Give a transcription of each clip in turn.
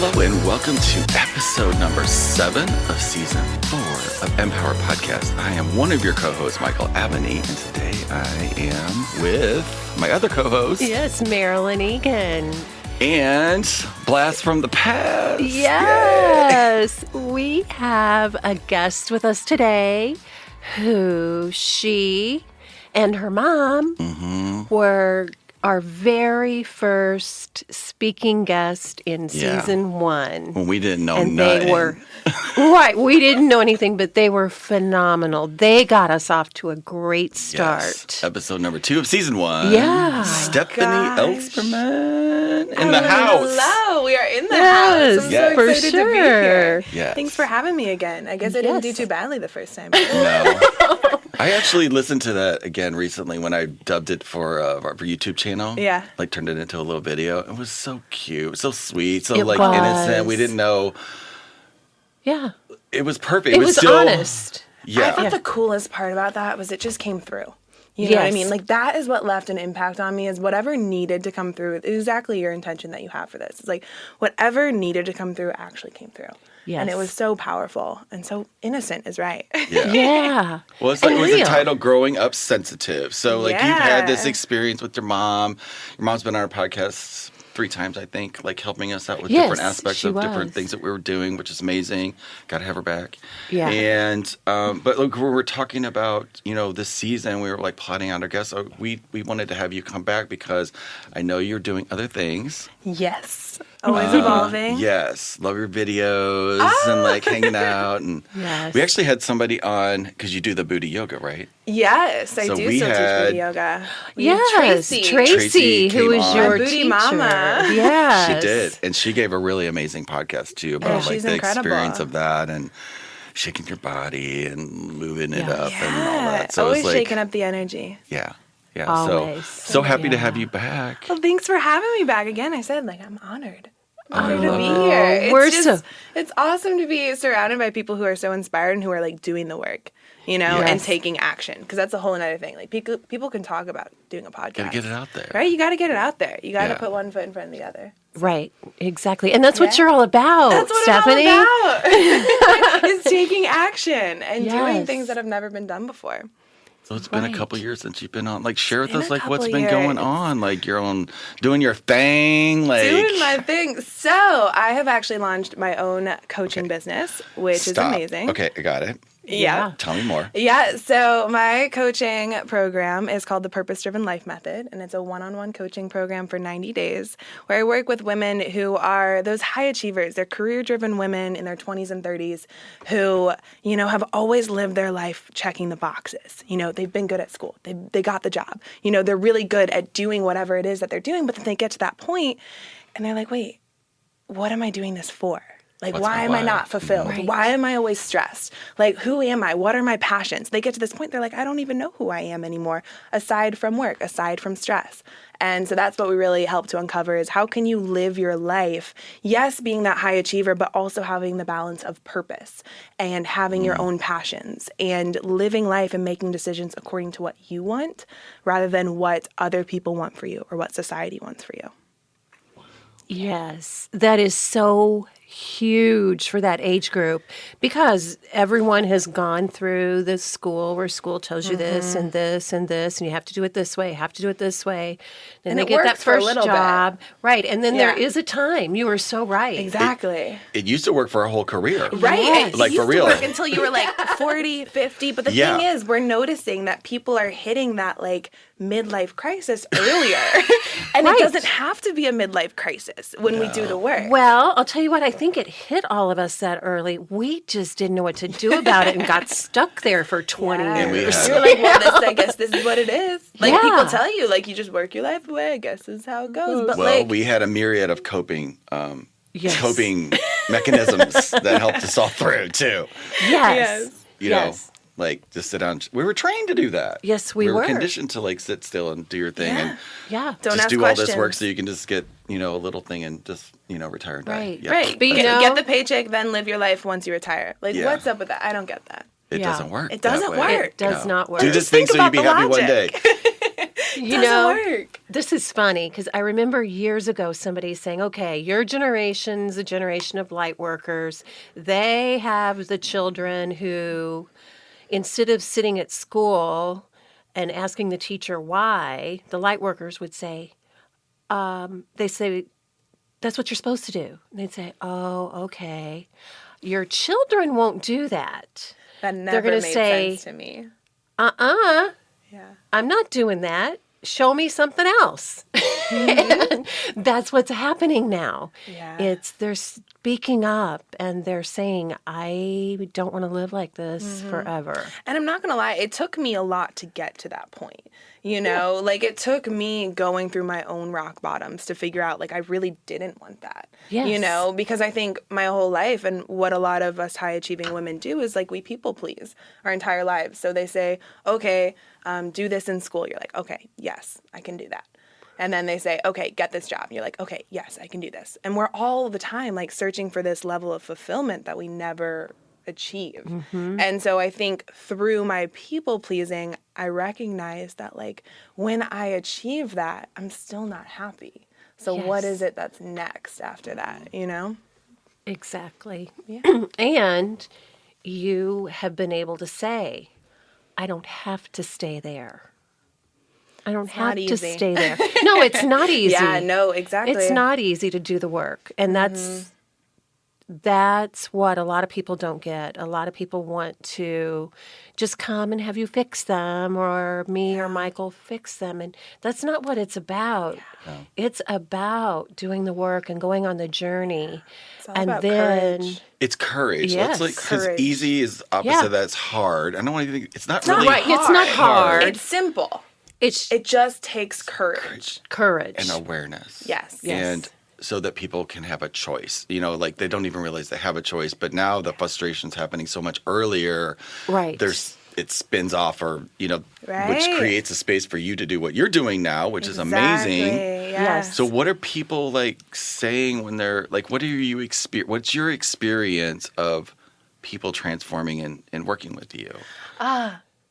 Hello and welcome to episode number 7 of season 4 of Empower Podcast. I am one of your co-hosts, Michael Abney, and today I am with my other co-host. Yes, Marilyn Egan. And Blast from the Past. Yes, we have a guest with us today who she and her mom were our very first speaking guest in season 1. When we didn't know and nothing. They were, right, we didn't know anything, but they were phenomenal. They got us off to a great start. Yes. Episode number 2 of season 1. Yeah. Stefanie Elsperman in the house. Hello, we are in the house. I'm so for excited sure. to be here. Yes. Thanks for having me again. I guess I didn't do too badly the first time. No. I actually listened to that again recently when I dubbed it for our YouTube channel. Yeah. Like turned it into a little video. It was so cute, so sweet, so It like was. innocent. We didn't know. Yeah. It was perfect. It was still honest. Yeah. I thought the coolest part about that was it just came through. You know what I Yes. mean? Like that is what left an impact on me is whatever needed to come through, exactly your intention that you have for this. It's like whatever needed to come through actually came through. Yes. And it was so powerful and so innocent is right. Yeah. Yeah. Well, it's like, And it was real. entitled "Growing Up Sensitive." So, like, you've had this Yeah. experience with your mom. Your mom's been on our podcast 3 times, I think, like helping us out with Yes, different aspects she of different was. things that we were doing, which is amazing. Got to have her back. Yeah. And but look, we were talking about this season. We were like plotting out our guests. So we wanted to have you come back because I know you're doing other things. Yes. Always evolving. Yes, love your videos and like hanging out. And Yes. we actually had somebody on because you do the booty yoga, right? Yes, I So do we still had- teach booty yoga. We had Yes, Tracy. Tracy, came who was on. your My booty teacher. mama. Yes. She did, and she gave a really amazing podcast too about like she's the incredible. experience of that and shaking your body and moving it Yeah. up and all that. So always it's like, shaking up the energy. yeah. Always. So happy to Yeah. have you back. Well, thanks for having me back again. I said, I'm honored. I Honored to love be it. here. We're It's it's awesome to be surrounded by people who are so inspired and who are like doing the work, and Yes. taking action. Because that's a whole another thing. Like people can talk about doing a podcast. Gotta get it out there. Right? You got to get it out there. You got to Yeah. put one foot in front of the other. Right, exactly. And that's what Yeah. you're all about, That's what Stephanie. it's all about. Is taking action and doing Yes. things that have never been done before. So it's been a Right. couple years since you've been on. Like, share with been us, a like, what's couple been going years. on? Like, you're on doing your thing. Like, Doing my thing. So I have actually launched my own coaching business, which stop. is amazing. Okay, I got it. Yeah. Tell me more. Yeah, so my coaching program is called the Purpose Driven Life Method, and it's a one-on-one coaching program for 90 days where I work with women who are those high achievers. They're career-driven women in their 20s and 30s who, have always lived their life checking the boxes. They've been good at school. They got the job. They're really good at doing whatever it is that they're doing, but then they get to that point and they're like, wait, what am I doing this for? Like, What's why my am I why? not fulfilled? Right. Why am I always stressed? Like, who am I? What are my passions? They get to this point, they're like, I don't even know who I am anymore, aside from work, aside from stress. And so that's what we really help to uncover is how can you live your life, yes, being that high achiever, but also having the balance of purpose and having your own passions and living life and making decisions according to what you want rather than what other people want for you or what society wants for you. Yes, that is so huge for that age group because everyone has gone through this school where school tells you this and this and this, and you have to do it this way, have to do it this way. Then And they it get that works for a first little bit. job. Right. And then there Yeah. is a time. You are so right. Exactly. It used to work for a whole career. Right. Yes. It Like, used for real. to work until you were like 40, 50. But the Yeah. thing is, we're noticing that people are hitting that like midlife crisis earlier. And Right. it doesn't have to be a midlife crisis when we do the work. Well, I'll tell you what, I think it hit all of us that early. We just didn't know what to do about it and got stuck there for 20 Yeah. And we years. had- You're like, well, I guess this is what it is. Like Yeah. people tell you, like you just work your life away. I guess this is how it goes. But Well, like, we had a myriad of coping Yes. coping mechanisms that helped us all through too. Yes. You know, Yes. like just sit down. We were trained to do that. Yes, we were were. conditioned to like sit still and do your thing and Yeah. Don't just ask do all this questions. work so you can just get a little thing and just retire and die. Right. Yeah. right. But you get, know- get the paycheck, then live your life once you retire. Like, Yeah. what's up with that? I don't get that. It Yeah. doesn't work. It that doesn't way. work. It does not work. Do Just this thing think so you'll about be the happy one day. logic. You Doesn't know, work. this is funny because I remember years ago somebody saying, okay, your generation's a generation of light workers. They have the children who, instead of sitting at school and asking the teacher why, the light workers would say, they say, that's what you're supposed to do. And they'd say, oh, okay. Your children won't do that. That They're never gonna made say, sense to me. Yeah. I'm not doing that. Show me something else. And that's what's happening now. Yeah. They're speaking up and they're saying, I don't want to live like this forever. And I'm not going to lie, it took me a lot to get to that point. You know, like it took me going through my own rock bottoms to figure out, like, I really didn't want that. Yes. You know, because I think my whole life and what a lot of us high achieving women do is like we people please our entire lives. So they say, okay, do this in school. You're like, okay, yes, I can do that. And then they say, okay, get this job. You're like, okay, yes, I can do this. And we're all the time like searching for this level of fulfillment that we never achieve. And so I think through my people pleasing, I recognize that like when I achieve that, I'm still not happy. So what is it that's next after that, you know? Exactly. Yeah. And you have been able to say, I don't have to stay there. I don't have to easy. stay there. No, it's not easy. Yeah, no, exactly. It's not easy to do the work. And that's what a lot of people don't get. A lot of people want to just come and have you fix them or me or Michael fix them. And that's not what it's about. No. It's about doing the work and going on the journey. It's all and about then courage. It's courage. Yes. It's like, because Courage. easy is opposite Yeah. of that's hard. I don't want to think, it's not not really right. It's not hard. It's simple. It's It just takes courage. courage. and awareness. Yes. And so that people can have a choice. You know, like they don't even realize they have a choice, but now the frustration's happening so much earlier. Right. It spins off or, you know, which Right. creates a space for you to do what you're doing now, which is Exactly, amazing. Yes. So what are people like saying when they're like, what's your experience of people transforming and working with you?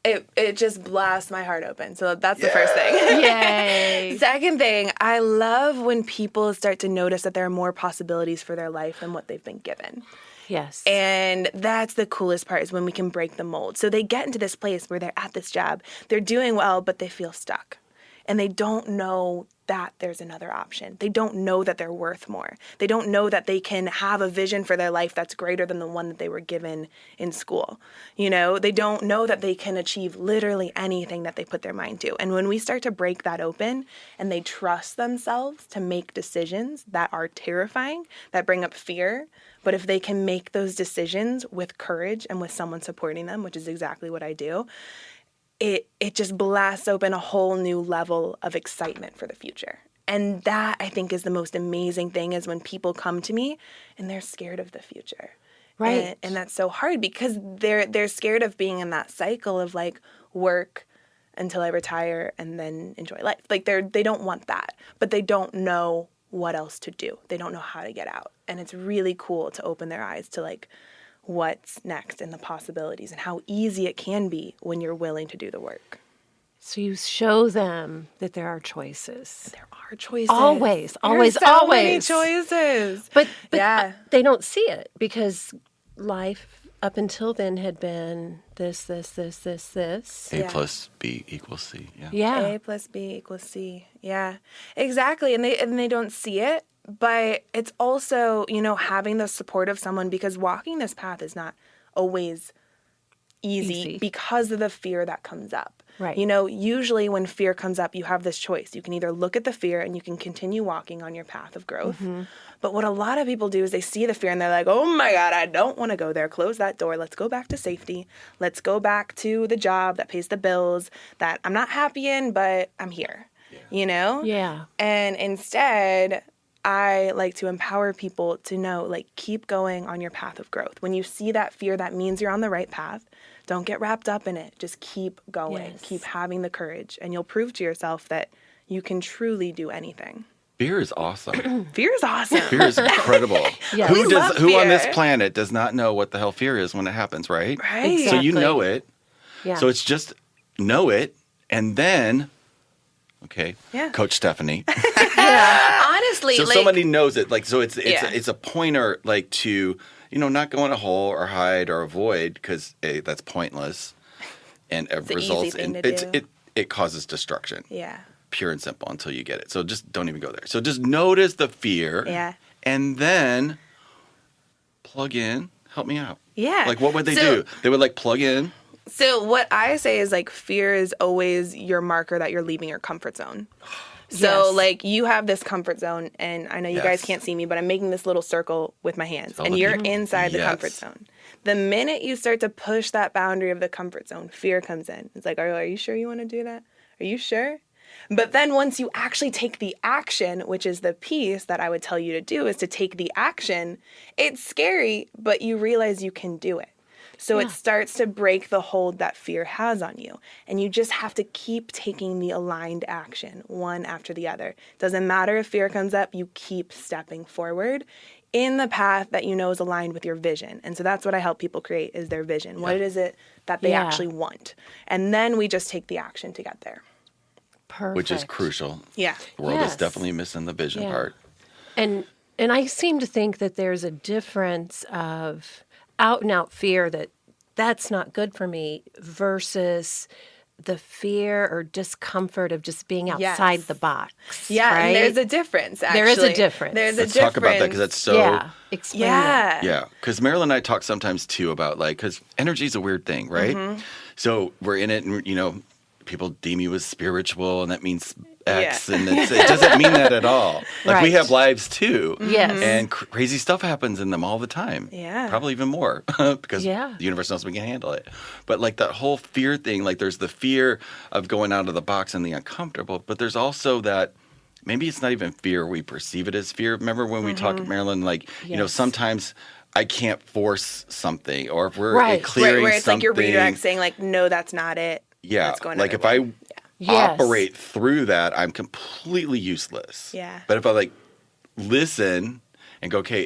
It just blasts my heart open. So that's the first thing. Yay. Second thing, I love when people start to notice that there are more possibilities for their life than what they've been given. Yes. And that's the coolest part is when we can break the mold. So they get into this place where they're at this job, they're doing well, but they feel stuck. And they don't know that there's another option. They don't know that they're worth more. They don't know that they can have a vision for their life that's greater than the one that they were given in school. You know, they don't know that they can achieve literally anything that they put their mind to. And when we start to break that open and they trust themselves to make decisions that are terrifying, that bring up fear, but if they can make those decisions with courage and with someone supporting them, which is exactly what I do, it just blasts open a whole new level of excitement for the future. And that, I think, is the most amazing thing is when people come to me and they're scared of the future. Right. And that's so hard because they're scared of being in that cycle of like work until I retire and then enjoy life. Like they don't want that, but they don't know what else to do. They don't know how to get out. And it's really cool to open their eyes to like what's next and the possibilities and how easy it can be when you're willing to do the work. So you show them that there are choices. There are choices. Always, There's so many choices. But Yeah. they don't see it because life up until then had been this. A Yeah. plus B equals C. Yeah. Yeah. A plus B equals C. Yeah, exactly. And they don't see it, but it's also, you know, having the support of someone because walking this path is not always easy. Because of the fear that comes up. Right. You know, usually when fear comes up, you have this choice. You can either look at the fear and you can continue walking on your path of growth. Mm-hmm. But what a lot of people do is they see the fear and they're like, oh my God, I don't want to go there. Close that door. Let's go back to safety. Let's go back to the job that pays the bills that I'm not happy in, but I'm here. Yeah. You know? Yeah. And instead, I like to empower people to know, like, keep going on your path of growth. When you see that fear, that means you're on the right path. Don't get wrapped up in it. Just keep going. Yes. Keep having the courage. And you'll prove to yourself that you can truly do anything. Fear is awesome. Fear is awesome. Fear is incredible. Yes. Who We love on this fear. planet does not know what the hell fear is when it happens, right? Right. So you Exactly. know it. Yeah. So it's just know it and then Okay. Yeah. Coach Stefanie. Honestly, So like, somebody knows it. Like, so it's Yeah. it's a pointer, like, to, not go in a hole or hide or avoid, because that's pointless, and it an easy results thing in to do. it causes destruction. yeah. Pure and simple until you get it. So just don't even go there. So just notice the fear. Yeah. And then plug in. Help me out. Yeah. Like, what would they So- do? They would, like, plug in. So what I say is, like, fear is always your marker that you're leaving your comfort zone. So, Yes. like, you have this comfort zone, and I know you guys Yes. can't see me, but I'm making this little circle with my hands, Tell and the you're people. inside the Yes. comfort zone. The minute you start to push that boundary of the comfort zone, fear comes in. It's like, are you sure you want to do that? Are you sure? But then once you actually take the action, which is the piece that I would tell you to do, is to take the action, it's scary, but you realize you can do it. So Yeah. it starts to break the hold that fear has on you. And you just have to keep taking the aligned action, one after the other. Doesn't matter if fear comes up, you keep stepping forward in the path that you know is aligned with your vision. And so that's what I help people create, is their vision. What is it that they Yeah. actually want? And then we just take the action to get there. Perfect. Which is crucial. Yeah. The world Yes. is definitely missing the vision Yeah. part. And I seem to think that there's a difference of out and out fear that's not good for me versus the fear or discomfort of just being outside Yes. the box. Yeah, right? and there's a difference, actually. There is a difference. There's Let's a difference. talk about that, because that's so... yeah. Explain that. Yeah. Yeah, because Marilyn and I talk sometimes too about, like, because energy is a weird thing, right? Mm-hmm. So we're in it, and people deem you as spiritual, and that means X, Yeah. and it doesn't mean that at all. Like, we Right. have lives too, Yes. and crazy stuff happens in them all the time. Yeah. Probably even more, because Yeah. the universe knows we can handle it. But, like, that whole fear thing, like, there's the fear of going out of the box and the uncomfortable, but there's also that. Maybe it's not even fear. We perceive it as fear. Remember when we talked, Marilyn, like, Yes. sometimes I can't force something, or if we're Right. clearing Where it's something. like your redirect saying, like, no, that's not it. Yeah. Let's go Like, another if way. I Yes. operate through that, I'm completely useless. Yeah. But if I, like, listen and go, okay,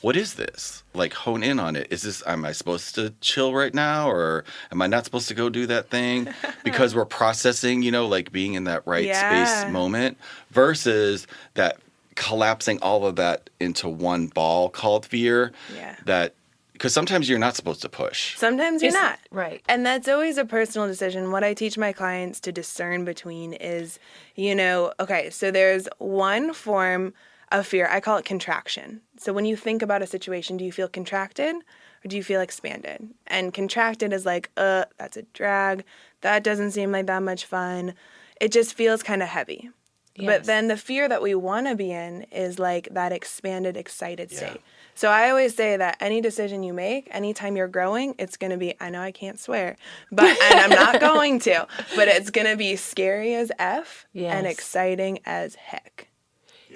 what is this? Like, hone in on it. Am I supposed to chill right now, or am I not supposed to go do that thing? Because we're processing, like, being in that right Yeah. space moment, versus that collapsing all of that into one ball called fear. Yeah. Because sometimes you're not supposed to push. Sometimes you're not. Right. And that's always a personal decision. What I teach my clients to discern between is, okay, so there's one form of fear. I call it contraction. So when you think about a situation, do you feel contracted or do you feel expanded? And contracted is like, that's a drag. That doesn't seem like that much fun. It just feels kind of heavy. Yes. But then the fear that we want to be in is like that expanded, excited Yeah. state. So I always say that any decision you make, anytime you're growing, it's going to be, I know I can't swear, and I'm not going to, but it's going to be scary as F and Yes. exciting as heck.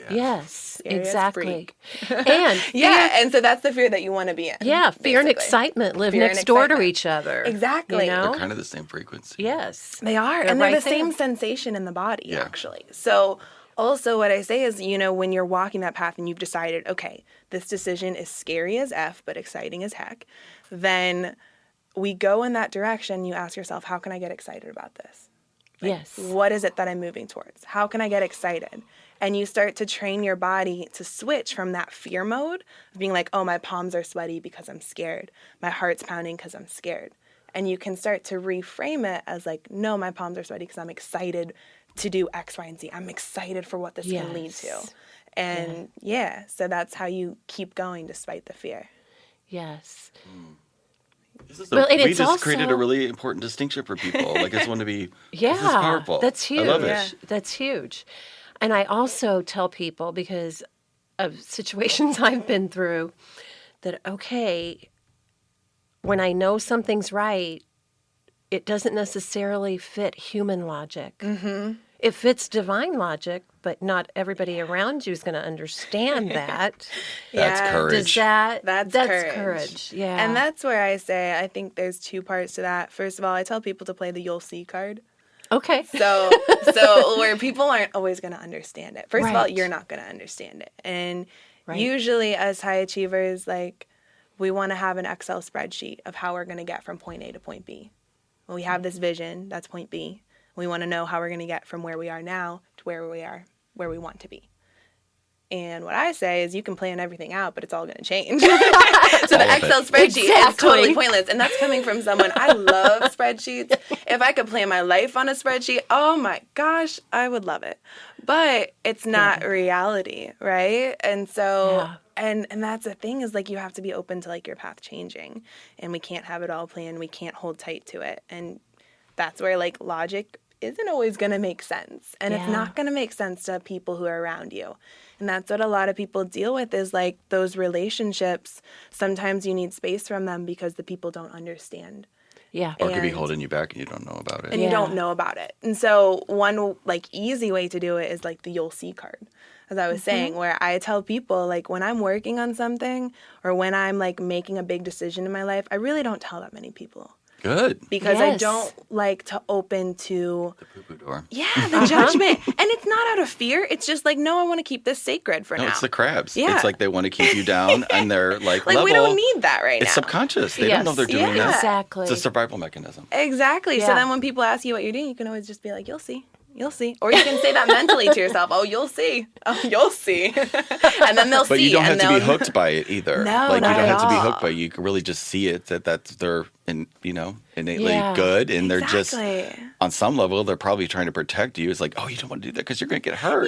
Yes, Scary as exactly. freak. And Yeah, and so that's the fear that you want to be in. yeah, fear and basically. excitement live Fear and next door to excitement. each other. Exactly. You know? They're kind of the same frequency. Yes. They are, They're and they're right the same there. sensation in the body, Yeah. actually. So also what I say is, when you're walking that path and you've decided, okay, this decision is scary as F, but exciting as heck, then we go in that direction. You ask yourself, how can I get excited about this? Yes. What is it that I'm moving towards? How can I get excited? And you start to train your body to switch from that fear mode of being like, oh, my palms are sweaty because I'm scared. My heart's pounding because I'm scared. And you can start to reframe it as like, no, my palms are sweaty because I'm excited to do X, Y, and Z. I'm excited for what this can lead to. Yes. And so that's how you keep going despite the fear. Yes. We and just created a also- really important distinction for people. Like, I just want to be, Yeah. this is powerful. That's huge. I love it. Yeah. That's huge. And I also tell people, because of situations I've been through, that, okay, when I know something's right, it doesn't necessarily fit human logic. Mm-hmm. It fits divine logic, but not everybody around you is going to understand that. That's Yeah. courage. Does that? That's courage. Yeah. And that's where I say, I think there's two parts to that. First of all, I tell people to play the you'll see card. okay. So where people aren't always going to understand it. First of all, Right. you're not going to understand it. And Right. usually as high achievers, like, we want to have an Excel spreadsheet of how we're going to get from point A to point B. When we have this vision, that's point B. We want to know how we're going to get from where we are now to where we want to be. And what I say is you can plan everything out, but it's all going to change. So the Excel spreadsheet is totally pointless. And that's coming from someone, I love spreadsheets. If I could plan my life on a spreadsheet, oh my gosh, I would love it. But it's not reality, right? And so, and that's the thing is like you have to be open to like your path changing. And we can't have it all planned. We can't hold tight to it. And that's where like logic isn't always going to make sense. And it's not going to make sense to people who are around you. And that's what a lot of people deal with is like those relationships. Sometimes you need space from them because the people don't understand. Yeah. Or it could be holding you back and you don't know about it. And you don't know about it. And so one like easy way to do it is like the you'll see card. As I was saying, where I tell people like when I'm working on something or when I'm like making a big decision in my life, I really don't tell that many people. Good. Because I don't like to open to the poo-poo door. Yeah, the judgment. And it's not out of fear. It's just like, no, I want to keep this sacred for now. No, it's the crabs. Yeah. It's like they want to keep you down and they're like level. We don't need that right now. It's subconscious. They don't know they're doing that. Exactly. It's a survival mechanism. Exactly. So then when people ask you what you're doing, you can always just be like, you'll see. You'll see. Or you can say that mentally to yourself. Oh, you'll see. Oh, you'll see. And then they'll see. But you don't have to be hooked by it either. No, like you not don't at have to be all. hooked by it. You can really just see it that they're innately good and they're just on some level they're probably trying to protect you. It's like, oh, you don't want to do that because you're going to get hurt.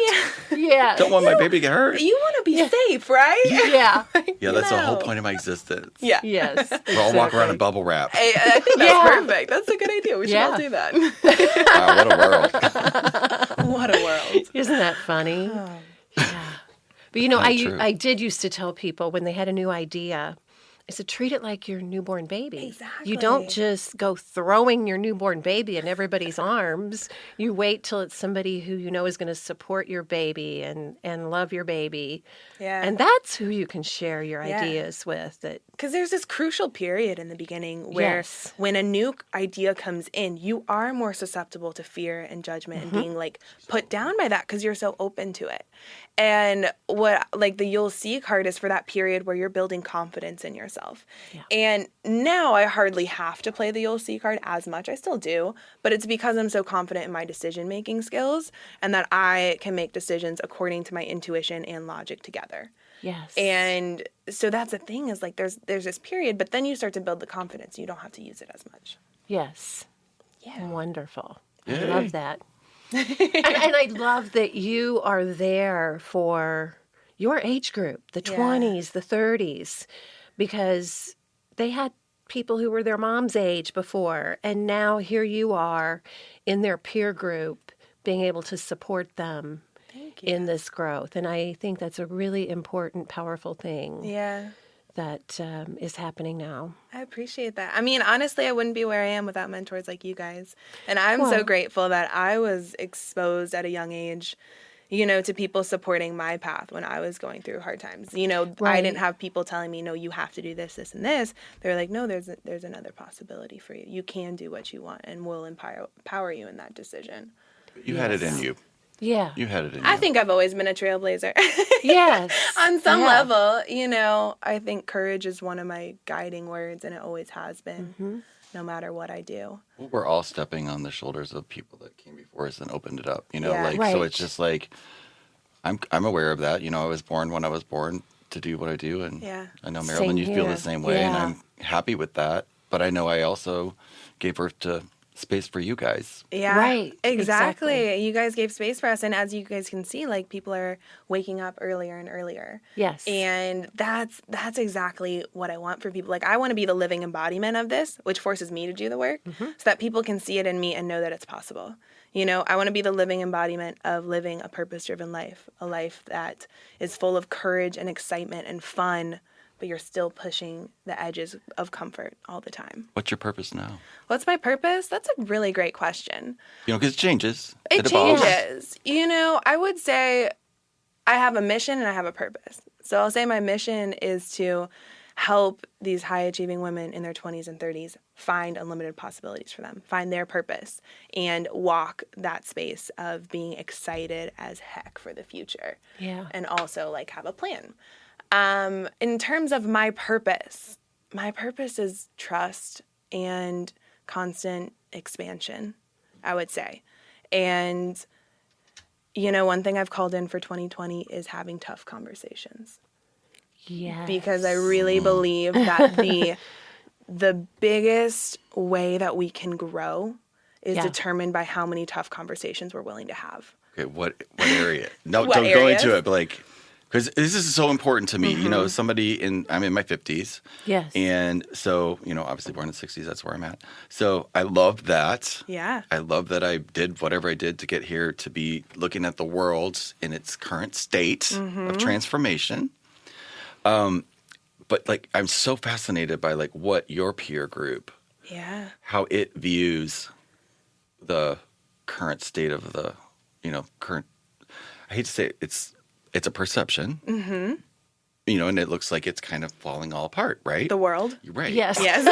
Yeah. Don't want my baby to get hurt. You want to be safe, right? Yeah. Yeah, that's the whole point of my existence. Yeah. Yes. We'll all walk around in bubble wrap. I think that's perfect. That's a good idea. We should all do that. Wow, what a world. What a world. Isn't that funny? Oh. Yeah. But I did used to tell people when they had a new idea, I said, treat it like your newborn baby. Exactly. You don't just go throwing your newborn baby in everybody's arms. You wait till it's somebody who you know is going to support your baby and love your baby. Yeah. And that's who you can share your ideas with. Because there's this crucial period in the beginning where when a new idea comes in, you are more susceptible to fear and judgment and being like put down by that because you're so open to it. And what like the you'll see card is for that period where you're building confidence in yourself. Yeah. And now I hardly have to play the you'll see card as much. I still do, but it's because I'm so confident in my decision making skills and that I can make decisions according to my intuition and logic together. Yes. And so that's the thing is like there's this period, but then you start to build the confidence. You don't have to use it as much. Yes. Yeah. Wonderful. Yeah. I love that. and I love that you are there for your age group, the 20s, the 30s, because they had people who were their mom's age before, and now here you are in their peer group being able to support them in this growth. And I think that's a really important, powerful thing that is happening now. I appreciate that. I mean, honestly, I wouldn't be where I am without mentors like you guys. And I'm so grateful that I was exposed at a young age, you know, to people supporting my path when I was going through hard times. You know, I didn't have people telling me, no, you have to do this, this, and this. They're like, no, there's another possibility for you. You can do what you want, and we'll empower you in that decision. You had it in you. Yeah. You had it in you. I think I've always been a trailblazer. Yes. On some level, you know, I think courage is one of my guiding words, and it always has been, no matter what I do. Well, we're all stepping on the shoulders of people that came before us and opened it up, you know, so it's just like, I'm aware of that. You know, I was born when I was born to do what I do, and I know, Marilyn, you feel the same way, and I'm happy with that. But I know I also gave birth to space for you guys. Yeah. Right. Exactly. You guys gave space for us. And as you guys can see, like people are waking up earlier and earlier. Yes. And that's exactly what I want for people. Like I want to be the living embodiment of this, which forces me to do the work so that people can see it in me and know that it's possible. You know, I want to be the living embodiment of living a purpose-driven life, a life that is full of courage and excitement and fun, but you're still pushing the edges of comfort all the time. What's your purpose now? What's my purpose? That's a really great question. You know, because it changes. It evolves. changes. You know, I would say I have a mission and I have a purpose. So I'll say my mission is to help these high-achieving women in their 20s and 30s find unlimited possibilities for them, find their purpose, and walk that space of being excited as heck for the future. Yeah. And also, like, have a plan. In terms of my purpose is trust and constant expansion, I would say. And, you know, one thing I've called in for 2020 is having tough conversations. Yes. Because I really believe that the biggest way that we can grow is determined by how many tough conversations we're willing to have. Okay, what area? No, What don't go areas? into it, but like, because this is so important to me. You know, I'm in my 50s. Yes. And so, you know, obviously born in the 60s, that's where I'm at. So I love that. Yeah. I love that I did whatever I did to get here, to be looking at the world in its current state of transformation. But like, I'm so fascinated by like what your peer group, how it views the current state of the, you know, current, I hate to say it, it's a perception, you know, and it looks like it's kind of falling all apart, right? The world? You're right. Yes. Yes.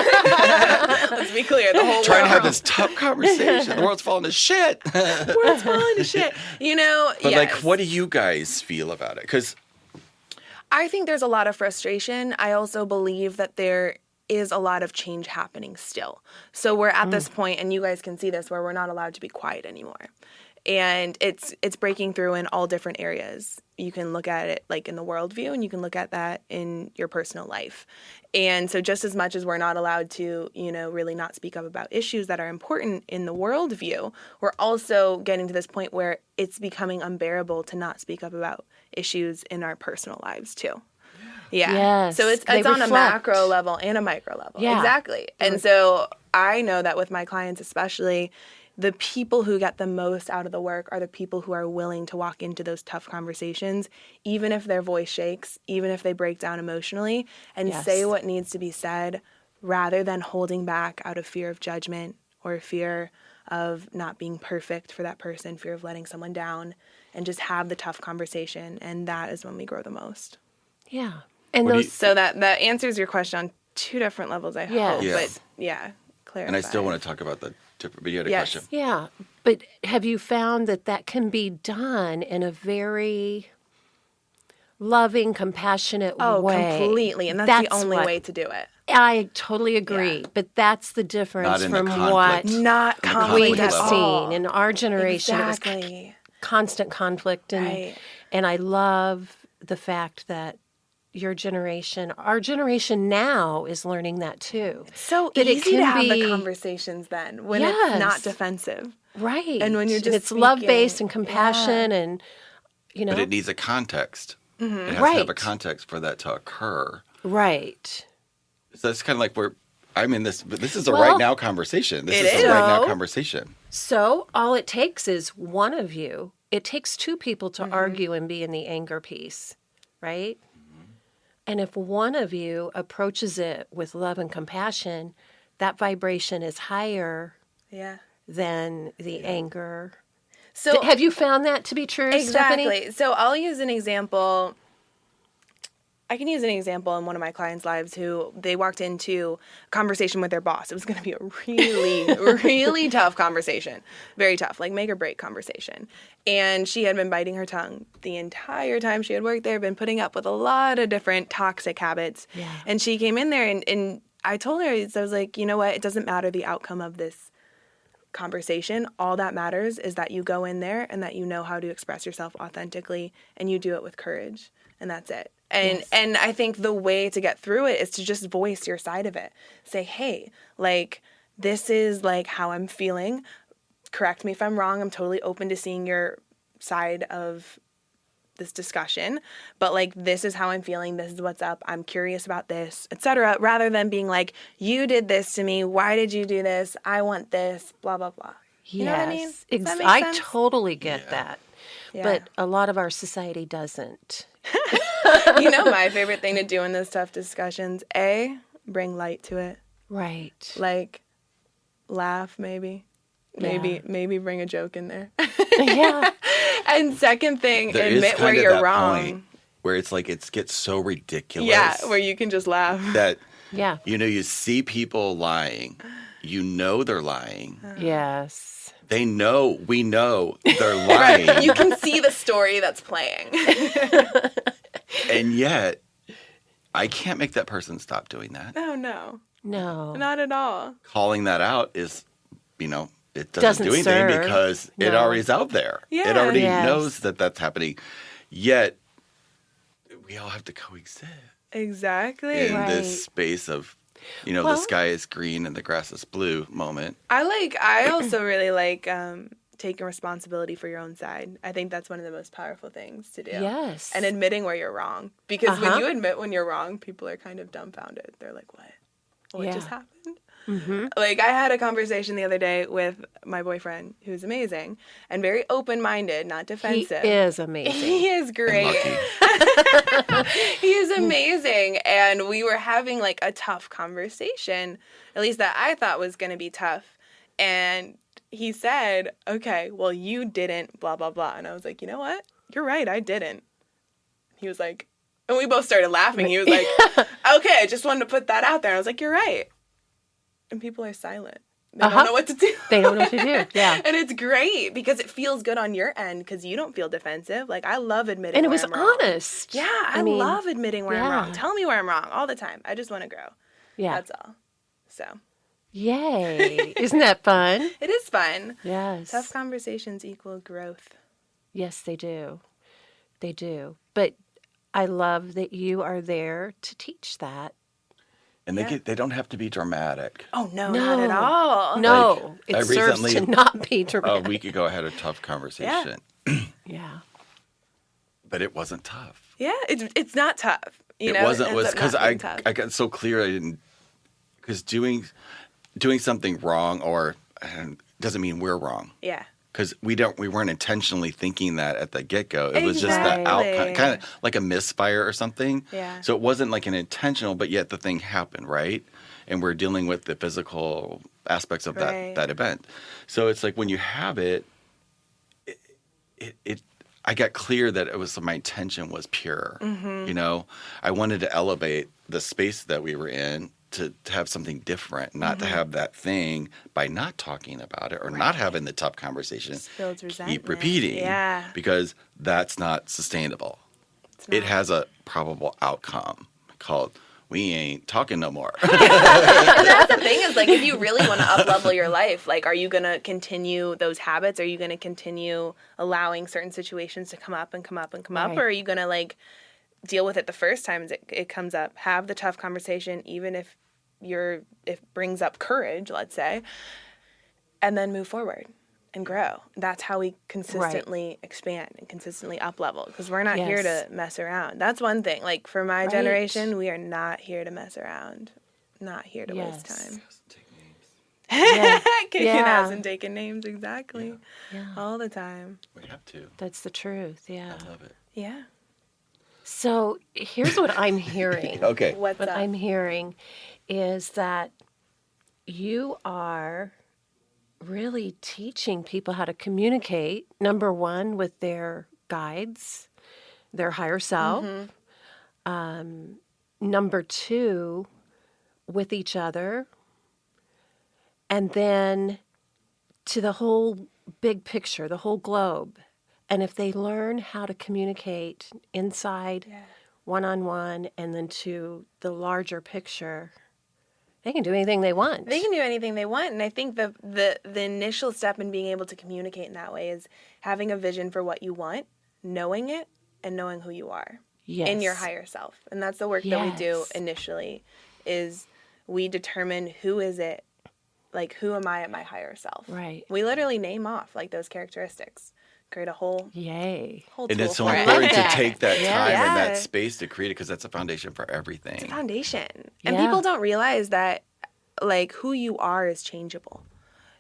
Let's be clear. The whole Trying to have world. this tough conversation. The world's falling to shit. The world's falling to shit. You know, But yes. like, what do you guys feel about it? Because I think there's a lot of frustration. I also believe that there is a lot of change happening still. So we're at this point, and you guys can see this, where we're not allowed to be quiet anymore. And it's breaking through in all different areas. You can look at it like in the worldview, and you can look at that in your personal life. And so just as much as we're not allowed to, you know, really not speak up about issues that are important in the worldview, we're also getting to this point where it's becoming unbearable to not speak up about issues in our personal lives too. Yeah. Yes, So it's they on a reflect. macro level and a micro level. Yeah. Exactly. And so I know that with my clients especially, the people who get the most out of the work are the people who are willing to walk into those tough conversations, even if their voice shakes, even if they break down emotionally, and say what needs to be said, rather than holding back out of fear of judgment or fear of not being perfect for that person, fear of letting someone down, and just have the tough conversation. And that is when we grow the most. Yeah. And What do those, So that answers your question on two different levels, I hope. Yes. But yeah, clarify. and I still want to talk about the different, but you had a Yes. question. yeah. But have you found that that can be done in a very loving, compassionate way? Completely. And that's the only way to do it. I totally agree. Yeah. But that's the difference Not in the from conflict. what Not From the conflict we conflict have at level. all. seen in our generation. Exactly. It was constant conflict. And, Right. and I love the fact that your generation, our generation now, is learning that too. So that it easy can to have be- the conversations then when Yes. it's not defensive. Right. And when you're just it's love-based and speaking- compassion and, you know. But it needs a context. It has to have a Right. context for that to occur. Right. So it's kind of like I'm in this, but this is a Well, right now conversation. This it is is. a right now So- conversation. So all it takes is one of you. It takes two people to argue and be in the anger piece, right? And if one of you approaches it with love and compassion, that vibration is higher Yeah. than the anger. So Have you found that to be true, Stephanie? exactly. So I'll use an example. I can use an example in one of my clients' lives who they walked into a conversation with their boss. It was going to be a really, really tough conversation. Very tough, like make or break conversation. And she had been biting her tongue the entire time she had worked there, been putting up with a lot of different toxic habits. Yeah. And she came in there and I told her, I was like, you know what? It doesn't matter the outcome of this conversation. All that matters is that you go in there and that you know how to express yourself authentically and you do it with courage. And that's it. And Yes. and I think the way to get through it is to just voice your side of it. Say, hey, like, this is like how I'm feeling. Correct me if I'm wrong. I'm totally open to seeing your side of this discussion, but like, this is how I'm feeling. This is what's up. I'm curious about this, etc. Rather than being like, you did this to me. Why did you do this? I want this, blah, blah, blah. You know what I mean? Does that make I sense? totally get that. Yeah. But a lot of our society doesn't. You know, my favorite thing to do in those tough discussions, bring light to it. Right. Like, laugh, maybe bring a joke in there. Yeah. And second thing, There is admit where kind of you're that wrong. point where it's like it gets so ridiculous. Yeah, where you can just laugh. that Yeah. you know, you see people lying. You know they're lying. Yes. We know they're lying. You can see the story that's playing. And yet I can't make that person stop doing that. Oh, no. No. Not at all. Calling that out is it doesn't do anything serve. because it No. already is out there. Yeah. It already Yes. knows that that's happening. Yet, we all have to coexist Exactly. in Right. this space of, the Well- sky is green and the grass is blue moment. I also really like taking responsibility for your own side. I think that's one of the most powerful things to do. Yes. And admitting where you're wrong. Because when Uh-huh. you admit when you're wrong, people are kind of dumbfounded. They're like, what? What Yeah. just happened? Mm-hmm. Like, I had a conversation the other day with my boyfriend, who's amazing and very open-minded, not He defensive. is amazing. He is And great. lucky. He is amazing. And we were having like a tough conversation, at least that I thought was going to be tough. And he said, okay, well, you didn't, blah, blah, blah. And I was like, you know what? You're right. I didn't. He was like, and we both started laughing. He was like, okay, I just wanted to put that out there. And I was like, you're right. And people are silent. They don't know what to do. They don't know what to do. Yeah. And it's great because it feels good on your end because you don't feel defensive. Like, I love admitting And it where was I'm wrong. honest. Yeah, I I mean, love admitting where I'm yeah. wrong. Tell me where I'm wrong all the time. I just want to grow. Yeah. That's all. So, Yay. Isn't that fun? it is fun. Yes. Tough conversations equal growth. Yes, they do. They do. But I love that you are there to teach that. And they don't have to be dramatic. Oh, no, No. not at all. No, I it serves recently- to not be A dramatic. week ago, I had a tough conversation, Yeah. but it wasn't tough. Yeah, it's not tough. You know, It wasn't. ends Was up because not being tough. I got so clear. I didn't, because doing something wrong or doesn't mean we're wrong. Yeah. Because we weren't intentionally thinking that at the get-go. It was just the Exactly. outcome, kind of like a misfire or something. Yeah. So it wasn't like an intentional, but yet the thing happened, right? And we're dealing with the physical aspects of Right. that event. So it's like when you have it, I got clear that it was my intention was pure. Mm-hmm. I wanted to elevate the space that we were in to have something different, not to Mm-hmm. have that thing by not talking about it or not having the tough conversation. Just builds resentment. Keep repeating. Yeah. Because that's not sustainable. It's It not. has a probable outcome called we ain't talking no more. And that's the thing is, like, if you really want to up-level your life, like, are you going to continue those habits? Are you going to continue allowing certain situations to come up and come up and come up? Right. Or are you going to, like, deal with it the first time it comes up, have the tough conversation, even if it brings up courage, let's say, and then move forward and grow. That's how we consistently expand and consistently up-level, because we're not here Yes. to mess around. That's one thing. Like, for my Right. generation, we are not here to mess around. Not here to waste Yes. time. Yeah. Kicking Yeah. ass and taking names, exactly. Yeah. All the time. We have to. That's the truth. Yeah. I love it. Yeah. So here's what I'm hearing. Okay. What's What up? I'm hearing is that you are really teaching people how to communicate, number one, with their guides, their higher self. Number two, with each other. And then to the whole big picture, the whole globe. And if they learn how to communicate inside, Yeah. one-on-one, and then to the larger picture, they can do anything they want. They can do anything they want, and I think the initial step in being able to communicate in that way is having a vision for what you want, knowing it, and knowing who you are in your Yes. higher self. And that's the work that we do Yes. initially, is we determine who is it, like, who am I at my higher self? Right. We literally name off, like, those characteristics, create a whole Yay. tool And it's so for it. important to that. take that Yeah. time and Yeah. that space to create it because that's a foundation for everything. It's a foundation. And Yeah. people don't realize that, like, who you are is changeable.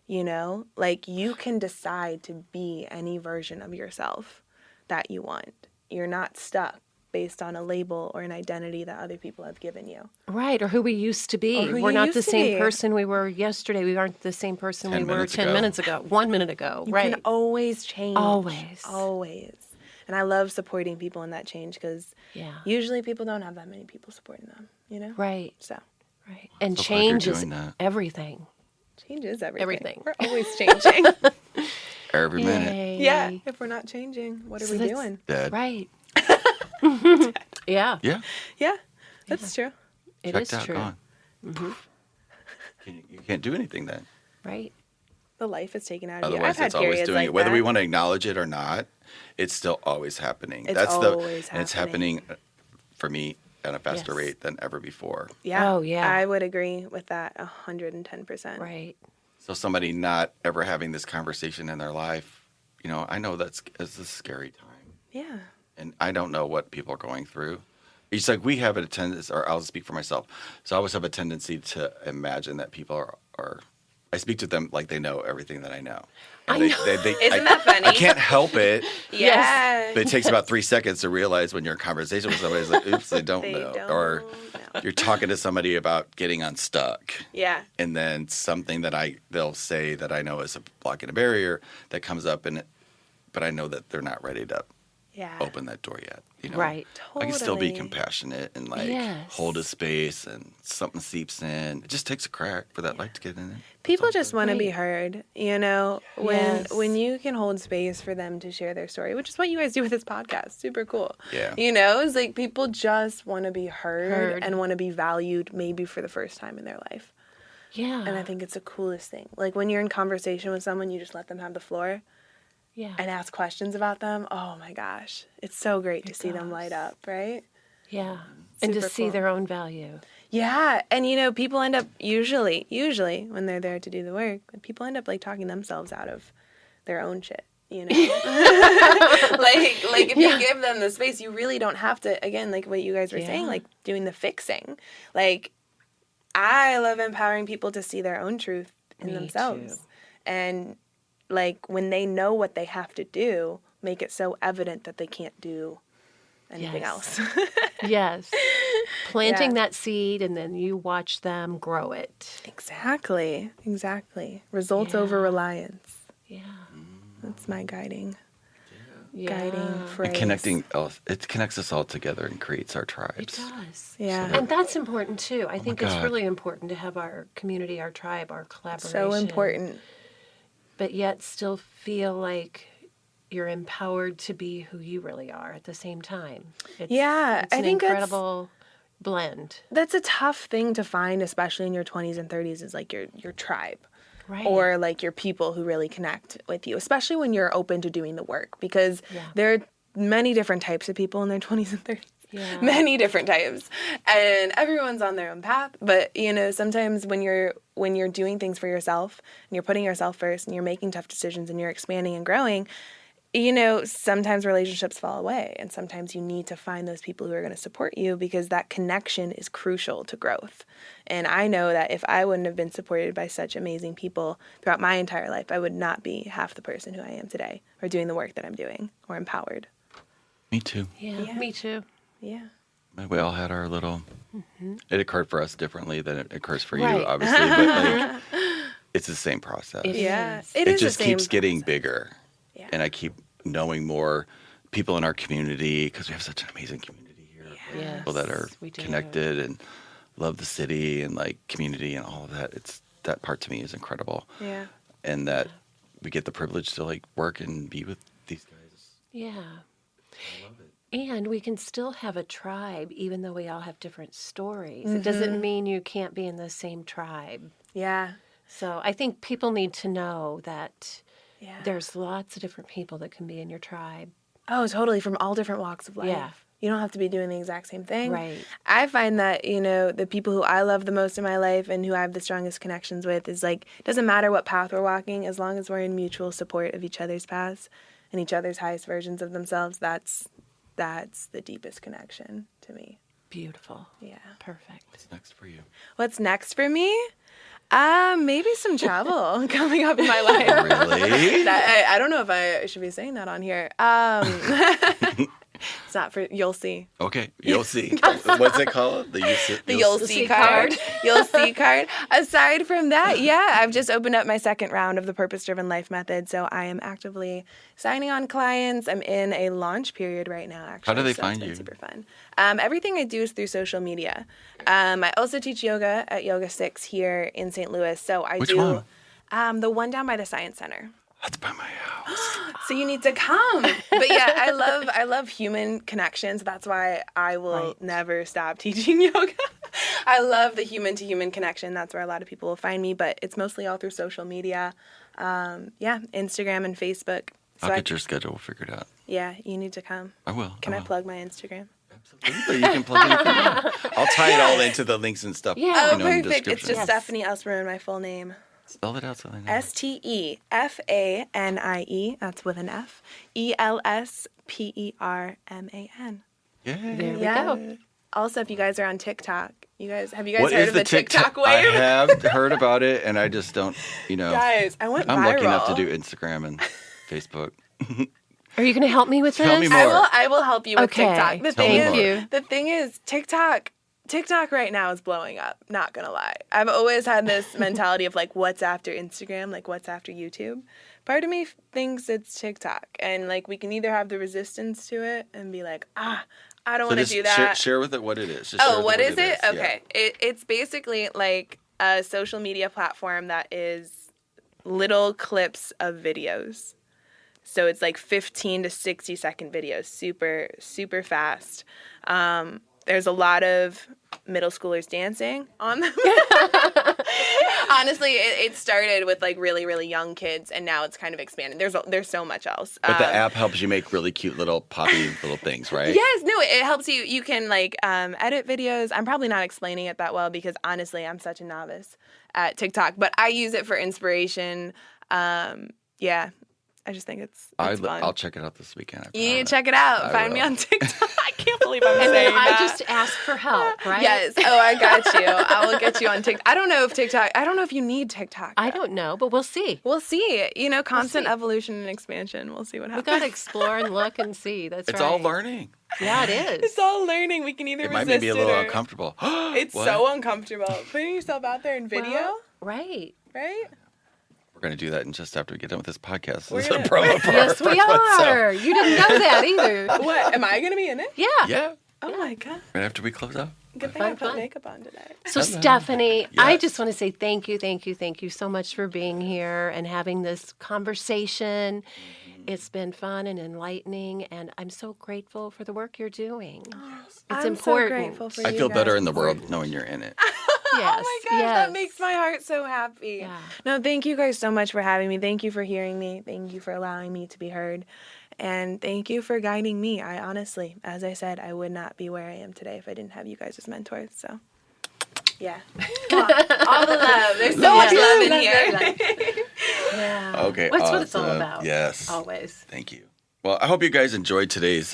You know? Like, you can decide to be any version of yourself that you want. You're not stuck based on a label or an identity that other people have given you. Right, or who we used to be. Or who We're you not used the to same be. person we were yesterday. We aren't the same person 10 we were minutes 10 ago. minutes ago, 1 minute ago. You right. can always change. Always. Always. And I love supporting people in that change because Yeah. usually people don't have that many people supporting them, you know? Right, So, right. And So glad you're change is doing that. everything. change is everything. Everything. We're always changing. Every minute. Yay. Yeah. If we're not changing, what are So we that's- doing? Dead. Right. Yeah, Yeah. Yeah, that's true. it Checked is out. true. Gone. You can't do anything then. Right. the life is taken out of you. Otherwise, I've had it's always periods doing like it. Whether that. we want to acknowledge it or not, it's still always happening. It's That's always and it's happening for me at a faster Yes. rate than ever before. Yeah. Oh, yeah. I would agree with that 110%. Right. So somebody not ever having this conversation in their life, I know it's a scary time. Yeah. And I don't know what people are going through. It's like we have a tendency, or I'll speak for myself. So I always have a tendency to imagine that people are I speak to them like they know everything that I know. And I know. Isn't that funny? I can't help it. Yeah. But it takes about 3 seconds to realize when you're in conversation with somebody, it's like, oops, they don't They know. don't Or know. you're talking to somebody about getting unstuck. Yeah. And then something that they'll say that I know is a block and a barrier that comes up, but I know that they're not ready to Yeah. open that door yet. Right. I can still be Totally. compassionate and Yes. hold a space, and something seeps in. It just takes a crack for that light to get in. People just want to be Right. heard, Yes. when you can hold space for them to share their story, which is what you guys do with this podcast. Super cool. Yeah. It's like people just want to be heard and want to be valued maybe for the first time in their life. Yeah. And I think it's the coolest thing. Like when you're in conversation with someone, you just let them have the floor yeah. and ask questions about them. Oh my gosh. It's so great to see them does. light up, right? Yeah. And to Super see cool. their own value. Yeah, and people end up usually when they're there to do the work, people end up like talking themselves out of their own shit. Like if you give them the space, you really don't have to. Again, like what you guys were saying, Yeah. like doing the fixing. Like I love empowering people to see their own truth in Me themselves, too. and like when they know what they have to do, make it so evident that they can't do anything Yes. else. Yes. Planting Yeah. that seed and then you watch them grow it. Exactly. Results Yeah. over reliance. Yeah. That's my guiding Yeah. phrase. And it connects us all together and creates our It tribes. does. Yeah. And that's important too. I think it's God. really important to have our community, our tribe, our collaboration. So important. But yet still feel like you're empowered to be who you really are at the same time. It's, Yeah, it's I an think that's- incredible blend. That's a tough thing to find, especially in your 20s and 30s, is like your tribe. Right. Or like your people who really connect with you, especially when you're open to doing the work, because Yeah. there are many different types of people in their 20s and 30s. Yeah. Many different types, and everyone's on their own path. But sometimes when you're doing things for yourself and you're putting yourself first and you're making tough decisions and you're expanding and growing, sometimes relationships fall away, and sometimes you need to find those people who are going to support you, because that connection is crucial to growth. And I know that if I wouldn't have been supported by such amazing people throughout my entire life, I would not be half the person who I am today, or doing the work that I'm doing, or empowered. Me too. Yeah. Me too. Yeah. We all had our little. It occurred for us differently than it occurs for Right. you, obviously, but like it's the same process. It Yeah. is. It It is just the same keeps getting process. bigger, Yeah. and I keep knowing more people in our community, because we have such an amazing community here. Yes, People that are we do. connected and love the city and like community and all of that. That part to me is incredible, Yeah. and that we get the privilege to like work and be with these guys. Yeah. I love it. And we can still have a tribe, even though we all have different stories. It doesn't mean you can't be in the same tribe. Yeah. So I think people need to know that Yeah. there's lots of different people that can be in your tribe. Oh, totally. From all different walks of life. Yeah. You don't have to be doing the exact same thing. Right. I find that, the people who I love the most in my life and who I have the strongest connections with is like, it doesn't matter what path we're walking, as long as we're in mutual support of each other's paths and each other's highest versions of themselves, that's the deepest connection to me. Beautiful. Yeah. Perfect. What's next for you? What's next for me? Maybe some travel coming up in my life. Really? I don't know if I should be saying that on here. It's not for, you'll see. Okay, you'll see. What's it called? The you'll see card. You'll see card. Aside from that, yeah, I've just opened up my second round of the Purpose-Driven Life Method, so I am actively signing on clients. I'm in a launch period right now, actually. How do they so find it's been you? super fun. Everything I do is through social media. I also teach yoga at Yoga 6 here in St. Louis, so I Which do one? the one down by the Science Center. That's by my house. So you need to come. But yeah, I love human connections. That's why I will Right. never stop teaching yoga. I love the human-to-human connection. That's where a lot of people will find me, but it's mostly all through social media. Instagram and Facebook. I'll get your schedule figured out. Yeah, you need to come. I will. Can I plug my Instagram? Absolutely. You can plug anything in. I'll tie it all into the links and stuff. Yeah. In the Perfect. It's just Yes. Stefanie Elsperman, my full name. Spell it out so I know. Stefanie, that's with an F, Elsperman. Yeah. There we go. Also, if you guys are on TikTok, have you guys What heard is of the TikTok I wave? have heard about it, and I just don't, Guys, I went I'm viral. lucky enough to do Instagram and Facebook. Are you going to help me with this? Tell me more. I will help you with Okay. TikTok. Thank you. The thing is, TikTok right now is blowing up, not gonna lie. I've always had this mentality of like, what's after Instagram, like what's after YouTube. Part of me thinks it's TikTok, and like we can either have the resistance to it and be like, I don't want to do that. Share with it what it is. Just share with What is it? Yeah. Okay. It's basically like a social media platform that is little clips of videos. So it's like 15 to 60 second videos, super, super fast. There's a lot of middle schoolers dancing on them. Honestly, it started with like really, really young kids, and now it's kind of expanded. There's so much else. But the app helps you make really cute little poppy little things, right? Yes, no, it helps you. You can like edit videos. I'm probably not explaining it that well because honestly, I'm such a novice at TikTok. But I use it for inspiration. I just think it's fun. I'll check it out this weekend. You need to check it out. Find me on TikTok. I can't believe I'm And saying then I that. just ask for help, right? Yes. Oh, I got you. I will get you on TikTok. I don't know if you need TikTok. I don't know, but we'll see. We'll see. Constant see. evolution and expansion. We'll see what We happens. got to explore and look and see. That's It's right. all learning. Yeah, it is. It's all learning. We can either It might resist make me a little it or... uncomfortable. It's What? so uncomfortable. Putting yourself out there in video, Well, right. right? We're going to do that in just after we get done with this podcast. We're This is a gonna- promo for Yes, our we first one, so- are. You didn't know that either. What? Am I going to be in it? Yeah. Yeah. Oh my God. Right after we close up. Good thing I Fun. put makeup on today. So, Hello. Stephanie, I Yes. just want to say thank you so much for being here and having this conversation. It's been fun and enlightening, and I'm so grateful for the work you're doing. It's I'm important. so grateful for you I feel better guys. in the world knowing you're in it. Yes, Oh my gosh, yes. that makes my heart so happy. Yeah. No, thank you guys so much for having me. Thank you for hearing me. Thank you for allowing me to be heard. And thank you for guiding me. I honestly, as I said, I would not be where I am today if I didn't have you guys as mentors. So, yeah. All the love. There's so much love in here. Yeah. Okay, That's what it's all awesome. about. Yes. Always. Thank you. Well, I hope you guys enjoyed today's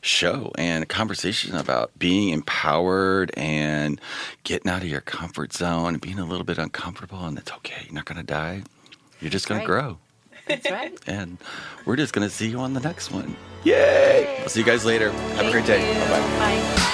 show and conversation about being empowered and getting out of your comfort zone and being a little bit uncomfortable. And it's okay. You're not going to die. You're just going Right. to grow. That's right. And we're just going to see you on the next one. Yay! I'll see you guys later. Have a great day. Thank you. Bye-bye. Bye.